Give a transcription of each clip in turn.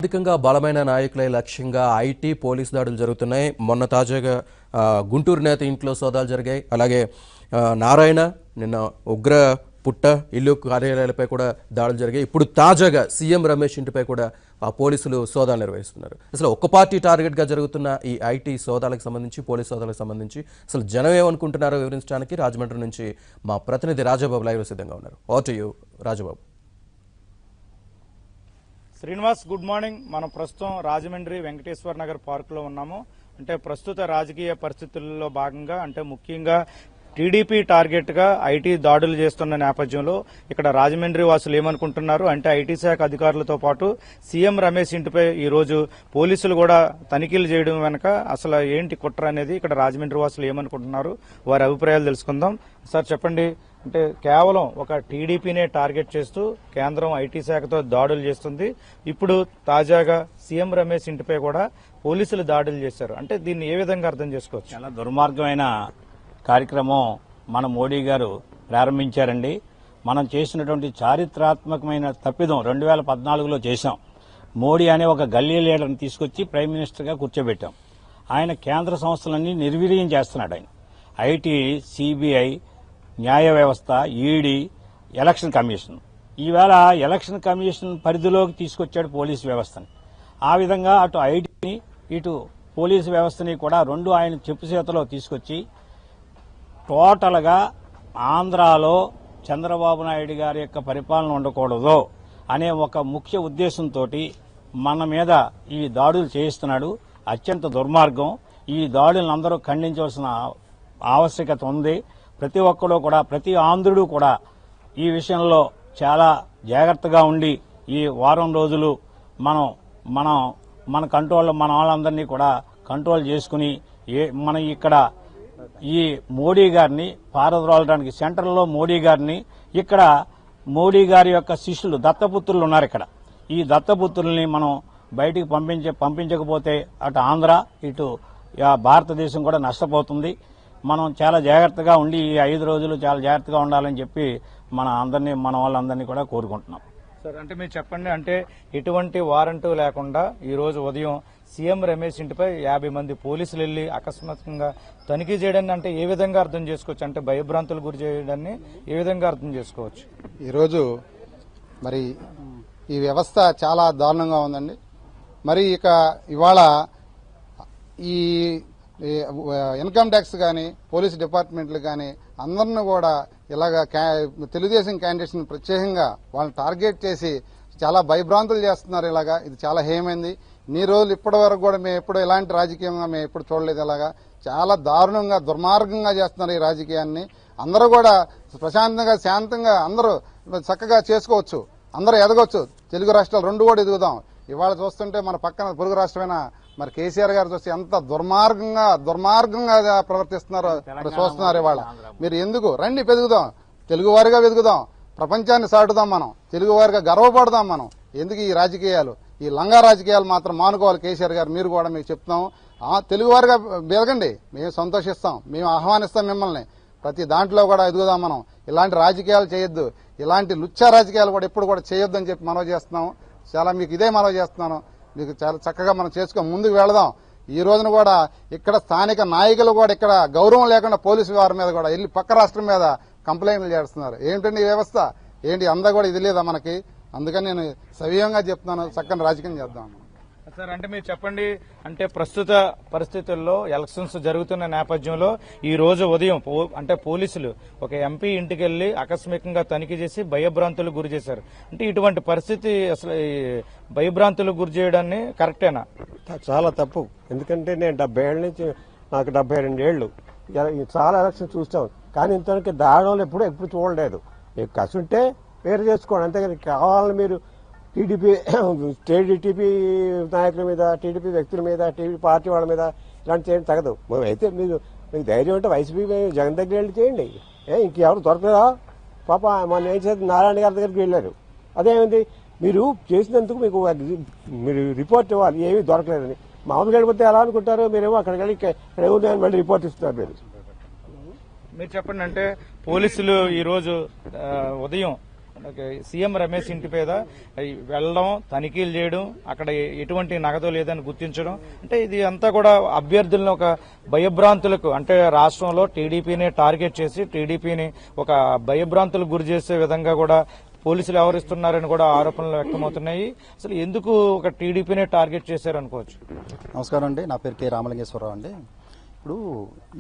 అధికంగా బలమైన నాయకులే లక్ష్యంగా ఐటీ పోలీస్ దాడులు జరుగుతున్నాయి. మొన్న తాజాగా గుంటూరు నేత ఇంట్లో సోదాలు జరిగాయి. అలాగే నారాయణ నిన్న ఉగ్ర పుట్ట ఇల్లు కార్యాలయాలపై కూడా దాడులు జరిగాయి. ఇప్పుడు తాజాగా సీఎం రమేష్ ఇంటిపై కూడా పోలీసులు సోదాలు నిర్వహిస్తున్నారు. అసలు ఒక్క పార్టీ టార్గెట్గా జరుగుతున్న ఈ ఐటీ సోదాలకు సంబంధించి, పోలీస్ సోదాలకు సంబంధించి అసలు జనం ఏమనుకుంటున్నారో వివరించడానికి రాజమండ్రి నుంచి మా ప్రతినిధి రాజబాబు లైవ్ సిద్ధంగా ఉన్నారు. Over to you Rajababu. Srinivas, good morning. మనం ప్రస్తుతం రాజమండ్రి వెంకటేశ్వర నగర్ పార్క్ లో ఉన్నాము. అంటే ప్రస్తుత రాజకీయ పరిస్థితుల్లో భాగంగా అంటే ముఖ్యంగా టీడీపీ టార్గెట్ గా ఐటీ దాడులు చేస్తున్న నేపథ్యంలో ఇక్కడ రాజమండ్రి వాసులు ఏమనుకుంటున్నారు అంటే ఐటీ శాఖ అధికారులతో పాటు సీఎం రమేష్ ఇంటిపై ఈ రోజు పోలీసులు కూడా తనిఖీలు చేయడం వెనక అసలు ఏంటి కుట్ర అనేది ఇక్కడ రాజమండ్రి వాసులు ఏమనుకుంటున్నారు, వారి అభిప్రాయాలు తెలుసుకుందాం. సార్ చెప్పండి, అంటే కేవలం ఒక టీడీపీనే టార్గెట్ చేస్తూ కేంద్రం ఐటీ శాఖతో దాడులు చేస్తుంది. ఇప్పుడు తాజాగా సీఎం రమేష్ ఇంటిపై కూడా పోలీసులు దాడులు చేశారు. అంటే దీన్ని ఏ విధంగా అర్థం చేసుకోవచ్చు? చాలా దుర్మార్గమైన కార్యక్రమం మన మోడీ గారు ప్రారంభించారండి. మనం చేసినటువంటి చారిత్రాత్మకమైన తప్పిదం 2014లో చేశాం. మోడీ అనే ఒక గల్లీ లీడర్ని తీసుకొచ్చి ప్రైమ్ మినిస్టర్గా కూర్చోబెట్టాం. ఆయన కేంద్ర సంస్థలన్నీ నిర్వీర్యం చేస్తున్నాడు. ఆయన ఐటీ, సిబిఐ, న్యాయ వ్యవస్థ, ఈడీ, ఎలక్షన్ కమిషన్, ఈవేళ ఎలక్షన్ కమిషన్ పరిధిలోకి తీసుకొచ్చాడు పోలీసు వ్యవస్థని. ఆ విధంగా అటు ఐటీని ఇటు పోలీసు వ్యవస్థని కూడా రెండు ఆయన చెప్పు చేతలో తీసుకొచ్చి టోటల్గా ఆంధ్రాలో చంద్రబాబు నాయుడు గారి యొక్క పరిపాలన ఉండకూడదు అనే ఒక ముఖ్య ఉద్దేశంతో మన మీద ఈ దాడులు చేయిస్తున్నాడు. అత్యంత దుర్మార్గం. ఈ దాడులను అందరూ ఖండించవలసిన ఆవశ్యకత ఉంది. ప్రతి ఒక్కరు కూడా, ప్రతి ఆంధ్రుడు కూడా ఈ విషయంలో చాలా జాగ్రత్తగా ఉండి ఈ వారం రోజులు మన కంట్రోల్లో మన వాళ్ళందరినీ కూడా కంట్రోల్ చేసుకుని మనం ఇక్కడ ఈ మోడీ గారిని పారద్రోలడానికి సెంటర్లో మోడీ గారిని, ఇక్కడ మోడీ గారి యొక్క శిష్యులు దత్తపుత్రులు ఉన్నారు. ఇక్కడ ఈ దత్తపుత్రుల్ని మనం బయటికి పంపించకపోతే అటు ఆంధ్ర ఇటు భారతదేశం కూడా నష్టపోతుంది. మనం చాలా జాగ్రత్తగా ఉండి ఈ 5 రోజులు చాలా జాగ్రత్తగా ఉండాలని చెప్పి మన వాళ్ళందరినీ కూడా కోరుకుంటున్నాం. సార్, అంటే మీరు చెప్పండి, అంటే ఎటువంటి వారంటూ లేకుండా ఈ రోజు ఉదయం సీఎం రమేష్ ఇంటిపై 50 మంది పోలీసులు వెళ్లి అకస్మాత్తుగా తనిఖీ చేయడాన్ని అంటే ఏ విధంగా అర్థం చేసుకోవచ్చు? అంటే భయభ్రాంతులు గురి చేయడాన్ని ఏ విధంగా అర్థం చేసుకోవచ్చు? ఈరోజు మరి ఈ వ్యవస్థ చాలా దారుణంగా ఉందండి. మరి ఇవాళ ఈ ఇన్కమ్ ట్యాక్స్ కానీ పోలీస్ డిపార్ట్మెంట్లు కానీ అందరిని కూడా ఇలాగా తెలుగుదేశం క్యాండిడేట్స్ని ప్రత్యేకంగా వాళ్ళని టార్గెట్ చేసి చాలా భయభ్రాంతులు చేస్తున్నారు. ఇలాగా ఇది చాలా హేమైంది. ఇన్ని రోజులు ఇప్పటి వరకు కూడా మేము ఎప్పుడు ఇలాంటి రాజకీయంగా మేము ఎప్పుడు చూడలేదు. ఇలాగా చాలా దారుణంగా దుర్మార్గంగా చేస్తున్నారు ఈ రాజకీయాన్ని. అందరూ కూడా ప్రశాంతంగా శాంతంగా అందరూ చక్కగా చేసుకోవచ్చు, అందరూ ఎదగొచ్చు. తెలుగు రాష్ట్రాలు రెండు కూడా ఎదుగుదాం. ఇవాళ చూస్తుంటే మన పక్కన పొరుగు రాష్ట్రమైన మరి కేసీఆర్ గారు చూస్తే ఎంత దుర్మార్గంగా ప్రవర్తిస్తున్నారో చూస్తున్నారు. ఇవాళ మీరు ఎందుకు రండి, పెరుగుదాం, తెలుగువారిగా వెతుకుదాం, ప్రపంచాన్ని సాటుదాం, మనం తెలుగువారిగా గర్వపడదాం. మనం ఎందుకు ఈ రాజకీయాలు, ఈ లంగా రాజకీయాలు మాత్రం మానుకోవాలి. కేసీఆర్ గారు మీరు కూడా మీకు చెప్తున్నాం, తెలుగువారిగా వెలగండి, మేము సంతోషిస్తాం, మేము ఆహ్వానిస్తాం మిమ్మల్ని. ప్రతి దాంట్లో కూడా ఎదుగుదాం. మనం ఇలాంటి రాజకీయాలు చేయొద్దు, ఇలాంటి లుచ్చా రాజకీయాలు కూడా ఎప్పుడు కూడా చేయొద్దు అని చెప్పి మనవి చేస్తున్నాం. చాలా మీకు ఇదే మనవి చేస్తున్నాను. మీకు చాలా చక్కగా మనం ముందుకు వెళదాం. ఈ రోజున కూడా ఇక్కడ స్థానిక నాయకులు కూడా ఇక్కడ గౌరవం లేకుండా పోలీసు వారి మీద కూడా వెళ్ళి పక్క రాష్ట్రం మీద కంప్లైంట్లు చేస్తున్నారు. ఏంటండి ఈ వ్యవస్థ ఏంటి? అందా కూడా ఇది లేదా మనకి? అందుకని నేను సవ్యంగా చెప్తున్నాను, చక్కని రాజకీయం చేద్దాం. సార్, అంటే మీరు చెప్పండి, అంటే ప్రస్తుత పరిస్థితుల్లో ఎలక్షన్స్ జరుగుతున్న నేపథ్యంలో ఈ రోజు ఉదయం అంటే పోలీసులు ఒక ఎంపీ ఇంటికి వెళ్లి ఆకస్మికంగా తనిఖీ చేసి భయభ్రాంతులకు గురి చేశారు. అంటే ఇటువంటి పరిస్థితి అసలు భయభ్రాంతులకు గురి చేయడాన్ని కరెక్టేనా? చాలా తప్పు. ఎందుకంటే నేను 70 ఏళ్ళ నుంచి, నాకు 72 ఏళ్ళు, చాలా ఎలక్షన్ చూస్తాం. కానీ ఇంతవరకు దాడులు ఎప్పుడు చూడలేదు. కసుంటే వేరు చేసుకోండి, అంతేగాని కావాలని మీరు టీడీపీ నాయకుల మీద, టీడీపీ వ్యక్తుల మీద, టీడీపీ పార్టీ వాళ్ళ మీద ఇలాంటి చేయడం తగదు. అయితే మీకు ధైర్యం అంటే వైసీపీ జగన్ దగ్గర వెళ్ళి చేయండి. ఇంకెవరు దొరకలేదా? పాప మన ఏం చేసి నారాయణ గారి దగ్గరికి వెళ్ళారు. అదేమైంది? మీరు చేసినందుకు మీరు రిపోర్ట్ ఇవ్వాలి, ఏమీ దొరకలేదని. మామూలుగా వెళ్ళిపోతే ఎలా అనుకుంటారు? మీరేమో అక్కడికి వెళ్ళి ఇక్కడ మళ్ళీ రిపోర్ట్ ఇస్తున్నారు. మీరు చెప్పండి, అంటే పోలీసులు ఈ రోజు ఉదయం సీఎం రమేష్ ఇంటి మీద వెళ్ళడం, తనిఖీలు చేయడం, అక్కడ ఎటువంటి నగదు లేదని గుర్తించడం, అంటే ఇది అంతా కూడా అభ్యర్థులను ఒక భయభ్రాంతులకు, అంటే రాష్ట్రంలో టీడీపీని టార్గెట్ చేసి టీడీపీని ఒక భయభ్రాంతులకు గురి చేసే విధంగా కూడా పోలీసులు వ్యవహరిస్తున్నారని కూడా ఆరోపణలు వ్యక్తమవుతున్నాయి. అసలు ఎందుకు ఒక టీడీపీనే టార్గెట్ చేశారనుకోవచ్చు? నమస్కారం అండి, నా పేరు కె రామలింగేశ్వరరావు అండి. ఇప్పుడు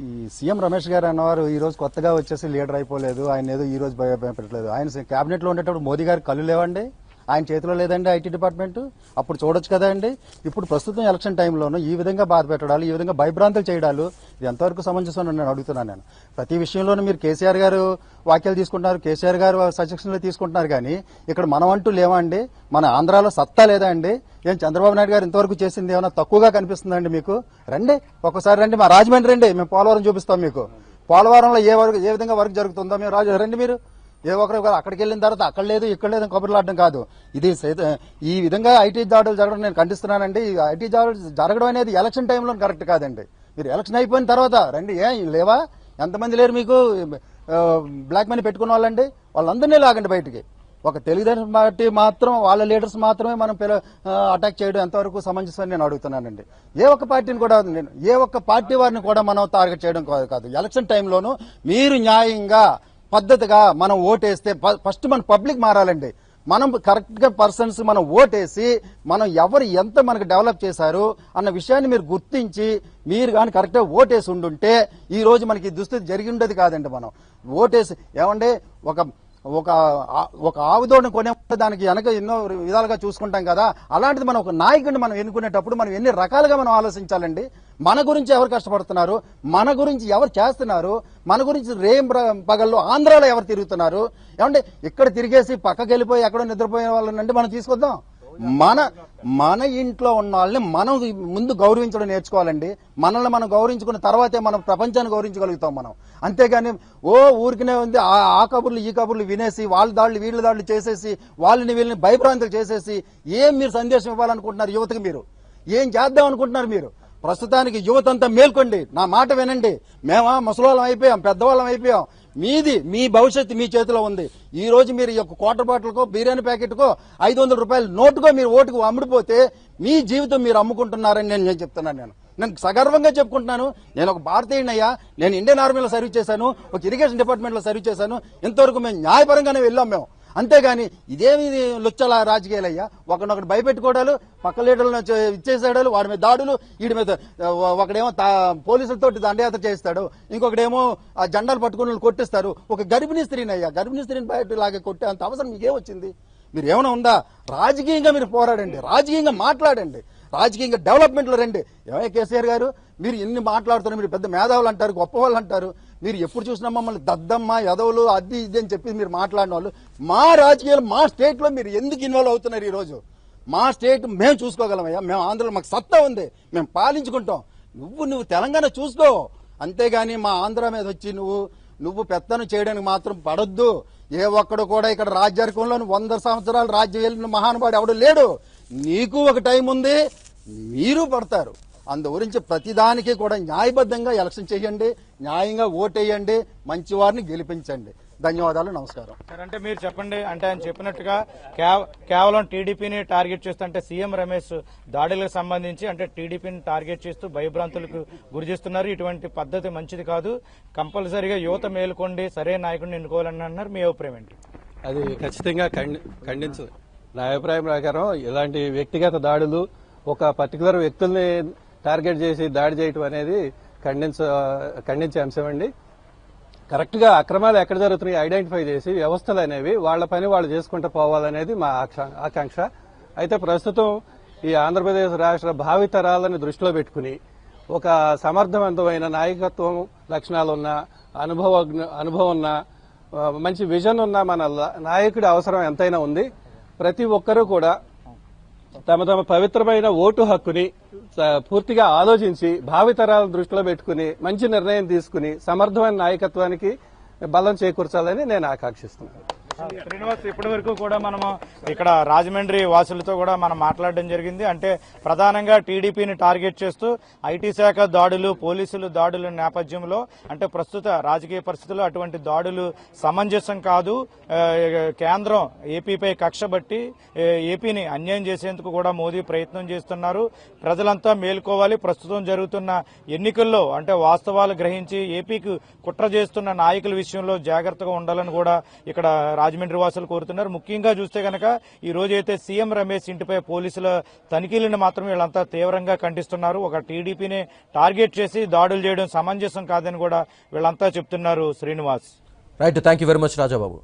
ఈ సీఎం రమేష్ గారు అన్నవారు ఈ రోజు కొత్తగా వచ్చేసి లీడర్ అయిపోలేదు, ఆయన ఏదో ఈ రోజు భయపెట్టలేదు. ఆయన కేబినెట్ లో ఉండేటప్పుడు మోదీ గారి కళ్ళు లేవండి, ఆయన చేతిలో లేదండి ఐటీ డిపార్ట్మెంట్, అప్పుడు చూడొచ్చు కదా అండి. ఇప్పుడు ప్రస్తుతం ఎలక్షన్ టైంలోనూ ఈ విధంగా బాధ పెట్టడాలు, ఈ విధంగా భయభ్రాంతులు చేయడాలు, ఇది ఎంతవరకు సమంజసం నేను అడుగుతున్నాను. నేను ప్రతి విషయంలోనూ మీరు కేసీఆర్ గారు వాక్యాలు తీసుకుంటున్నారు, కేసీఆర్ గారు సజెషన్లు తీసుకుంటున్నారు, కానీ ఇక్కడ మనం అంటూ లేవా అండి? మన ఆంధ్రాలో సత్తా లేదా అండి? ఏం చంద్రబాబు నాయుడు గారు ఇంతవరకు చేసింది ఏమైనా తక్కువగా కనిపిస్తుందండి మీకు? రండి ఒక్కసారి రండి, మా రాజమండ్రి రండి, మేము పోలవరం చూపిస్తాం మీకు. పోలవరంలో ఏ విధంగా వర్క్ జరుగుతుందో మేము రండి, మీరు ఏ ఒక్కరు అక్కడికి వెళ్ళిన తర్వాత అక్కడ లేదు ఇక్కడ లేదు కబుర్లాడడం కాదు. ఇది ఈ విధంగా ఐటీ దాడులు జరగడం నేను ఖండిస్తున్నానండి. ఐటీ దాడులు జరగడం అనేది ఎలక్షన్ టైంలో కరెక్ట్ కాదండి. మీరు ఎలక్షన్ అయిపోయిన తర్వాత రండి. లేవా? ఎంతమంది లేరు మీకు బ్లాక్ మనీ పెట్టుకున్న వాళ్ళండి? వాళ్ళందరినీ లాగండి బయటికి. ఒక తెలుగుదేశం పార్టీ మాత్రం వాళ్ళ లీడర్స్ మాత్రమే మనం అటాక్ చేయడం ఎంతవరకు సమంజసం అని నేను అడుగుతున్నానండి. ఏ ఒక్క పార్టీని కూడా ఏ ఒక్క పార్టీ వారిని కూడా మనం టార్గెట్ చేయడం కాదు. ఎలక్షన్ టైంలోనూ మీరు న్యాయంగా పద్ధతిగా మనం ఓటేస్తే ఫస్ట్ మన పబ్లిక్ మారాలండి. మనం కరెక్ట్ గా పర్సన్స్ మనం ఓటేసి మనం ఎవరు ఎంత మనకు డెవలప్ చేశారు అన్న విషయాన్ని మీరు గుర్తించి మీరు కానీ కరెక్ట్ గా ఓటేసి ఉండుంటే ఈ రోజు మనకి దుస్థితి జరిగి ఉండేది కాదండి. మనం ఓటేసి ఏమంటే ఒక ఆవుదోడిని కొనే దానికి వెనక ఎన్నో విధాలుగా చూసుకుంటాం కదా, అలాంటిది మనం ఒక నాయకుడిని మనం ఎన్నుకునేటప్పుడు మనం ఎన్ని రకాలుగా మనం ఆలోచించాలండి. మన గురించి ఎవరు కష్టపడుతున్నారు, మన గురించి ఎవరు చేస్తున్నారు, మన గురించి పగల్లో ఆంధ్రాలో ఎవరు తిరుగుతున్నారు, ఏమంటే ఇక్కడ తిరిగేసి పక్కకి వెళ్ళిపోయి ఎక్కడో నిద్రపోయే వాళ్ళనండి మనం తీసుకొద్దాం. మన ఇంట్లో ఉన్న వాళ్ళని మనం ముందు గౌరవించడం నేర్చుకోవాలండి. మనల్ని మనం గౌరవించుకున్న తర్వాతే మనం ప్రపంచాన్ని గౌరవించగలుగుతాం మనం. అంతేగాని ఊరికనే ఉంది ఆ కబుర్లు ఈ కబుర్లు వినేసి వాళ్ళ దాడులు వీళ్ళ దాడులు చేసేసి వీళ్ళని భయభ్రాంతులు చేసేసి ఏం మీరు సందేశం ఇవ్వాలనుకుంటున్నారు యువతకి? మీరు ఏం చేద్దాం అనుకుంటున్నారు? మీరు ప్రస్తుతానికి యువత అంతా మేల్కొండి, నా మాట వినండి. మేమా ముసలోళ్ళం అయిపోయాం, పెద్దవాళ్ళం అయిపోయాం. మీ భవిష్యత్తు మీ చేతిలో ఉంది. ఈ రోజు మీరు ఒక క్వార్టర్ బాటిల్కో బిర్యానీ ప్యాకెట్కో 500 రూపాయల నోటుకో మీరు ఓటుకు అమ్ముడిపోతే మీ జీవితం మీరు అమ్ముకుంటున్నారని నేను చెప్తున్నాను. నేను సగర్వంగా చెప్పుకుంటున్నాను. నేను ఒక భారతీయునయ్యా, నేను ఇండియన్ ఆర్మీలో సర్వీస్ చేశాను, ఒక ఇరిగేషన్ డిపార్ట్మెంట్ లో సర్వీస్ చేశాను. ఇంతవరకు మేము న్యాయపరంగానే వెళ్ళాం మేము. అంతేగాని ఇదేమి లుచ్చల రాజకీయాలయ్యా, ఒకనొకటి భయపెట్టుకోవడాలు, పక్క లీడర్లను ఇచ్చేసాడాలు, వాడి మీద దాడులు, వీడి మీద ఒకడేమో పోలీసులతో దండయాత్ర చేస్తాడు, ఇంకొకడేమో ఆ జెండాలు పట్టుకుని కొట్టిస్తారు. ఒక గర్భిణీ స్త్రీనయ్యా, గర్భిణీ స్త్రీని బయట లాగే కొట్టే అంత అవసరం మీకేమొచ్చింది? మీరు ఏమైనా ఉందా? రాజకీయంగా మీరు పోరాడండి, రాజకీయంగా మాట్లాడండి, రాజకీయంగా డెవలప్మెంట్ లో రండి. ఏమయ్య కేసీఆర్ గారు, మీరు ఎన్ని మాట్లాడుతున్నారు? మీరు పెద్ద మేధావులు అంటారు, గొప్ప వాళ్ళు అంటారు. మీరు ఎప్పుడు చూసినా మమ్మల్ని దద్దమ్మ ఎదవులు అది ఇది అని చెప్పి మీరు మాట్లాడిన వాళ్ళు, మా రాజకీయాలు మా స్టేట్ లో మీరు ఎందుకు ఇన్వాల్వ్ అవుతున్నారు? ఈ రోజు మా స్టేట్ మేము చూసుకోగలమయ్యా, మేము ఆంధ్రలో మాకు సత్తా ఉంది, మేము పాలించుకుంటాం. నువ్వు తెలంగాణ చూసుకో, అంతేగాని మా ఆంధ్ర మీద వచ్చి నువ్వు పెత్తనం చేయడానికి మాత్రం పడొద్దు. ఏ ఒక్కడు కూడా ఇక్కడ రాజ్యాధికంలో 100 సంవత్సరాలు రాజ్యం వెళ్ళిన మహానుభావుడు ఎవడు లేడు. నీకు ఒక టైం ఉంది, మీరు పడతారు. అందు గురించి ప్రతిదానికి కూడా న్యాయబద్ధంగా ఎలక్షన్ చేయండి, న్యాయంగా ఓటేయండి, మంచి వారిని గెలిపించండి. ధన్యవాదాలు, నమస్కారం. సార్, అంటే మీరు చెప్పండి, అంటే ఆయన చెప్పినట్టుగా కేవలం టీడీపీని టార్గెట్ చేస్తూ, అంటే సీఎం రమేష్ దాడులకు సంబంధించి అంటే టీడీపీని టార్గెట్ చేస్తూ భయభ్రాంతులకు గురి చేస్తున్నారు. ఇటువంటి పద్ధతి మంచిది కాదు, కంపల్సరీగా యువత మేలుకోండి, సరైన నాయకుడిని ఎన్నుకోవాలని అన్నారు. మీ అభిప్రాయం ఏంటి? అది ఖచ్చితంగా ఖండించదు. నా అభిప్రాయం ప్రకారం ఇలాంటి వ్యక్తిగత దాడులు, ఒక పర్టికులర్ వ్యక్తుల్ని టార్గెట్ చేసి దాడి చేయటం అనేది ఖండించే అంశం అండి. కరెక్ట్ గా అక్రమాలు ఎక్కడ జరుగుతున్నాయి ఐడెంటిఫై చేసి వ్యవస్థలు అనేవి వాళ్ళ పని వాళ్ళు చేసుకుంటూ పోవాలనేది మా ఆకాంక్ష. అయితే ప్రస్తుతం ఈ ఆంధ్రప్రదేశ్ రాష్ట్ర భావితరాలను దృష్టిలో పెట్టుకుని ఒక సమర్థవంతమైన నాయకత్వం లక్షణాలున్న అనుభవం ఉన్న మంచి విజన్ ఉన్న మన నాయకుడి అవసరం ఎంతైనా ఉంది. ప్రతి ఒక్కరూ కూడా తమ పవిత్రమైన ఓటు హక్కుని పూర్తిగా ఆలోచించి భావితరాలను దృష్టిలో పెట్టుకుని మంచి నిర్ణయం తీసుకుని సమర్థమైన నాయకత్వానికి బలం చేకూర్చాలని నేను ఆకాంక్షిస్తున్నాను. శ్రీనివాస్, ఇప్పటి వరకు కూడా మనము ఇక్కడ రాజమండ్రి వాసులతో కూడా మనం మాట్లాడడం జరిగింది. అంటే ప్రధానంగా టీడీపీని టార్గెట్ చేస్తూ ఐటీ శాఖ దాడులు, పోలీసులు దాడుల నేపథ్యంలో అంటే ప్రస్తుత రాజకీయ పరిస్థితుల్లో అటువంటి దాడులు సమంజసం కాదు. కేంద్రం ఏపీపై కక్ష బట్టి ఏపీని అన్యాయం చేసేందుకు కూడా మోదీ ప్రయత్నం చేస్తున్నారు. ప్రజలంతా మేల్కోవాలి. ప్రస్తుతం జరుగుతున్న ఎన్నికల్లో అంటే వాస్తవాలు గ్రహించి ఏపీకి కుట్ర చేస్తున్న నాయకుల విషయంలో జాగ్రత్తగా ఉండాలని కూడా ఇక్కడ రాజమండ్రి వాసులు కోరుతున్నారు. ముఖ్యంగా చూస్తే కనుక ఈ రోజైతే సీఎం రమేష్ ఇంటిపై పోలీసుల తనిఖీలను మాత్రం వీళ్ళంతా తీవ్రంగా ఖండిస్తున్నారు. ఒక టీడీపీని టార్గెట్ చేసి దాడులు చేయడం సమంజసం కాదని కూడా వీళ్ళంతా చెప్తున్నారు. Srinivas, right, thank you very much Rajababu.